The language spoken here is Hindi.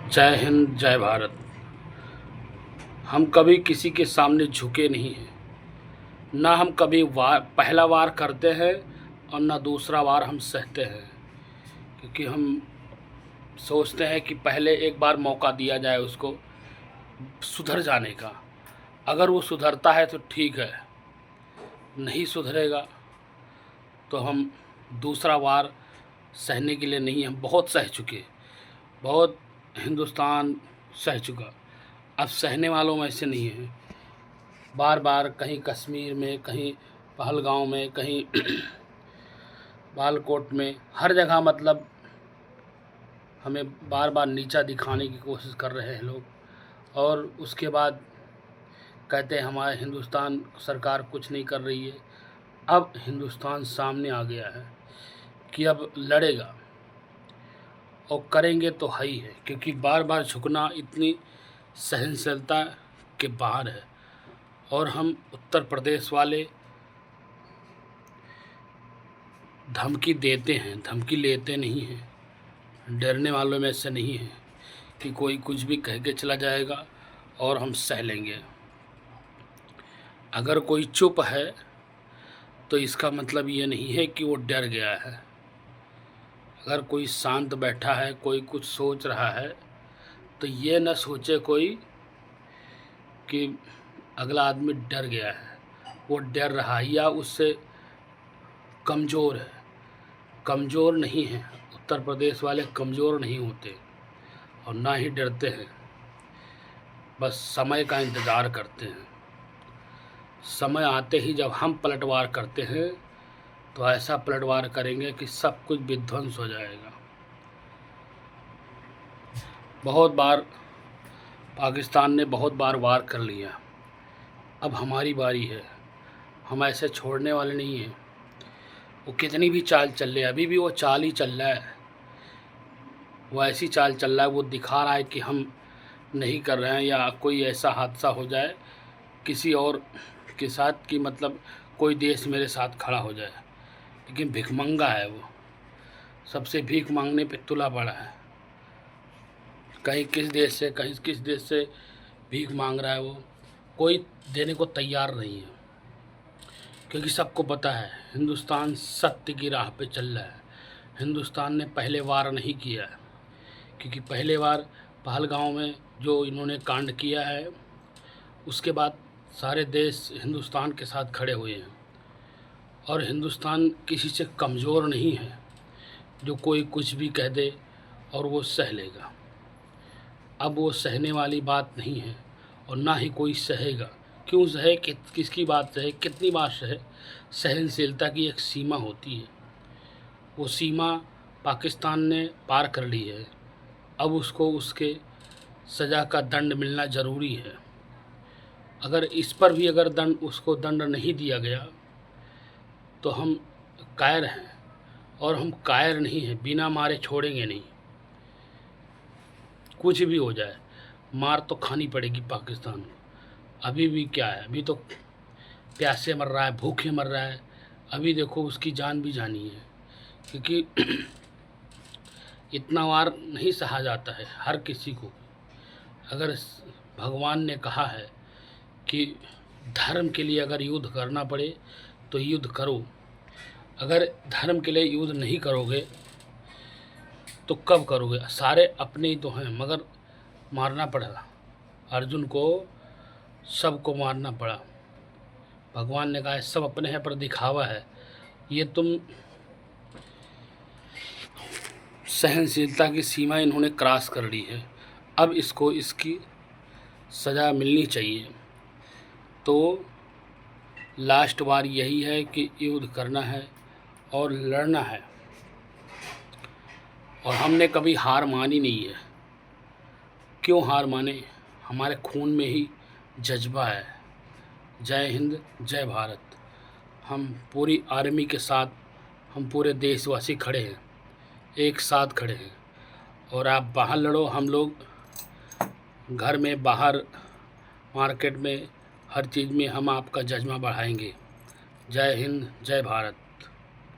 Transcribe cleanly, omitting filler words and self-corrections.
जय हिंद जय भारत। हम कभी किसी के सामने झुके नहीं हैं, ना हम कभी पहला वार करते हैं और ना दूसरा वार हम सहते हैं, क्योंकि हम सोचते हैं कि पहले एक बार मौका दिया जाए उसको सुधर जाने का। अगर वो सुधरता है तो ठीक है, नहीं सुधरेगा तो हम दूसरा वार सहने के लिए नहीं। हम बहुत सह चुके, बहुत हिंदुस्तान सह चुका, अब सहने वालों में से नहीं है। बार बार कहीं कश्मीर में, कहीं पहलगांव में, कहीं बालाकोट में, हर जगह मतलब हमें बार बार नीचा दिखाने की कोशिश कर रहे हैं लोग, और उसके बाद कहते हैं हमारे हिंदुस्तान सरकार कुछ नहीं कर रही है। अब हिंदुस्तान सामने आ गया है कि अब लड़ेगा और करेंगे तो है ही है, क्योंकि बार बार झुकना इतनी सहनशीलता के बाहर है। और हम उत्तर प्रदेश वाले धमकी देते हैं, धमकी लेते नहीं हैं, डरने वालों में से नहीं हैं कि कोई कुछ भी कह के चला जाएगा और हम सह लेंगे। अगर कोई चुप है तो इसका मतलब ये नहीं है कि वो डर गया है। अगर कोई शांत बैठा है, कोई कुछ सोच रहा है, तो ये न सोचे कोई कि अगला आदमी डर गया है। वो डर रहा है या उससे कमज़ोर है। कमज़ोर नहीं है, उत्तर प्रदेश वाले कमज़ोर नहीं होते और ना ही डरते हैं, बस समय का इंतज़ार करते हैं। समय आते ही जब हम पलटवार करते हैं तो ऐसा पलटवार करेंगे कि सब कुछ विध्वंस हो जाएगा। बहुत बार पाकिस्तान ने बहुत बार वार कर लिया, अब हमारी बारी है। हम ऐसे छोड़ने वाले नहीं हैं। वो कितनी भी चाल चल रही है, अभी भी वो चाल ही चल रहा है, वो ऐसी चाल चल रहा है। वो दिखा रहा है कि हम नहीं कर रहे हैं, या कोई ऐसा हादसा हो जाए किसी और के साथ कि मतलब कोई देश मेरे साथ खड़ा हो जाए। लेकिन भिखमंगा है वो, सबसे भीख मांगने पे तुला पड़ा है। कहीं किस देश से, कहीं किस देश से भीख मांग रहा है वो, कोई देने को तैयार नहीं है, क्योंकि सबको पता है हिंदुस्तान सत्य की राह पे चल रहा है। हिंदुस्तान ने पहले वार नहीं किया है, क्योंकि पहले बार पहलगांव में जो इन्होंने कांड किया है, उसके बाद सारे देश हिंदुस्तान के साथ खड़े हुए हैं। और हिंदुस्तान किसी से कमज़ोर नहीं है जो कोई कुछ भी कह दे और वो सह लेगा। अब वो सहने वाली बात नहीं है, और ना ही कोई सहेगा। क्यों सहे, किसकी बात सहे, कितनी बात सहे। सहनशीलता की एक सीमा होती है, वो सीमा पाकिस्तान ने पार कर ली है। अब उसको उसके सज़ा का दंड मिलना ज़रूरी है। अगर इस पर भी अगर उसको दंड नहीं दिया गया तो हम कायर हैं, और हम कायर नहीं हैं, बिना मारे छोड़ेंगे नहीं। कुछ भी हो जाए, मार तो खानी पड़ेगी पाकिस्तान को। अभी भी क्या है, अभी तो प्यासे मर रहा है, भूखे मर रहा है। अभी देखो उसकी जान भी जानी है, क्योंकि इतना वार नहीं सहा जाता है हर किसी को। अगर भगवान ने कहा है कि धर्म के लिए अगर युद्ध करना पड़े तो युद्ध करो, अगर धर्म के लिए युद्ध नहीं करोगे तो कब करोगे। सारे अपने ही तो हैं, मगर मारना पड़ा अर्जुन को, सबको मारना पड़ा। भगवान ने कहा है सब अपने हैं पर दिखावा है। ये तुम सहनशीलता की सीमा इन्होंने क्रॉस कर ली है। अब इसको इसकी सज़ा मिलनी चाहिए। तो लास्ट बार यही है कि युद्ध करना है और लड़ना है, और हमने कभी हार मानी नहीं है। क्यों हार माने, हमारे खून में ही जज्बा है। जय हिंद जय भारत। हम पूरी आर्मी के साथ, हम पूरे देशवासी खड़े हैं, एक साथ खड़े हैं। और आप बाहर लड़ो, हम लोग घर में, बाहर मार्केट में, हर चीज़ में हम आपका जज्बा बढ़ाएंगे। जय हिंद जय भारत।